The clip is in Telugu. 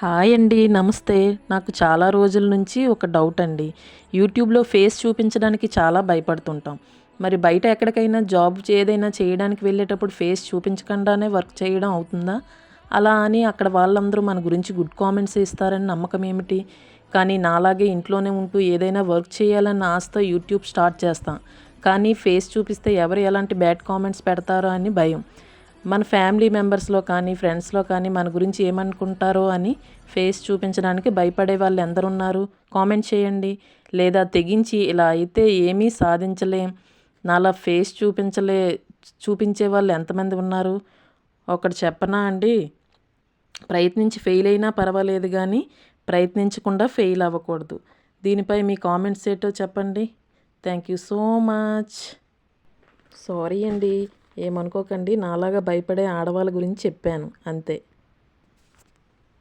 హాయ్ అండి. నమస్తే. నాకు చాలా రోజుల నుంచి ఒక డౌట్ అండి. యూట్యూబ్‌లో ఫేస్ చూపించడానికి చాలా భయపడుతుంటాం. మరి బయట ఎక్కడికైనా ఏదైనా చేయడానికి వెళ్ళేటప్పుడు ఫేస్ చూపించకుండానే వర్క్ చేయడం అవుతుందా? అలా అని అక్కడ వాళ్ళందరూ మన గురించి గుడ్ కామెంట్స్ ఇస్తారని నమ్మకం ఏమిటి? కానీ నాలాగే ఇంట్లోనే ఉంటూ ఏదైనా వర్క్ చేయాలన్న ఆశతో యూట్యూబ్ స్టార్ట్ చేస్తాం. కానీ ఫేస్ చూపిస్తే ఎవరు ఎలాంటి బ్యాడ్ కామెంట్స్ పెడతారో అని భయం. మన ఫ్యామిలీ మెంబర్స్‌లో కానీ, ఫ్రెండ్స్‌లో కానీ మన గురించి ఏమనుకుంటారో అని ఫేస్ చూపించడానికి భయపడే వాళ్ళు ఎందరున్నారు? కామెంట్ చేయండి. లేదా తెగించి ఇలా అయితే ఏమీ సాధించలేం, నాలా ఫేస్ చూపించే వాళ్ళు ఎంతమంది ఉన్నారు? ఒకటి చెప్పనా అండి? ప్రయత్నించి ఫెయిల్ అయినా పర్వాలేదు గానీ, ప్రయత్నించకుండా ఫెయిల్ అవ్వకూడదు. దీనిపై మీ కామెంట్స్ ఏంటో చెప్పండి. Thank you so much. Sorry అండి. ఏమనుకోకండి. నాలాగా భయపడే ఆడవాళ్ళ గురించి చెప్పాను అంతే.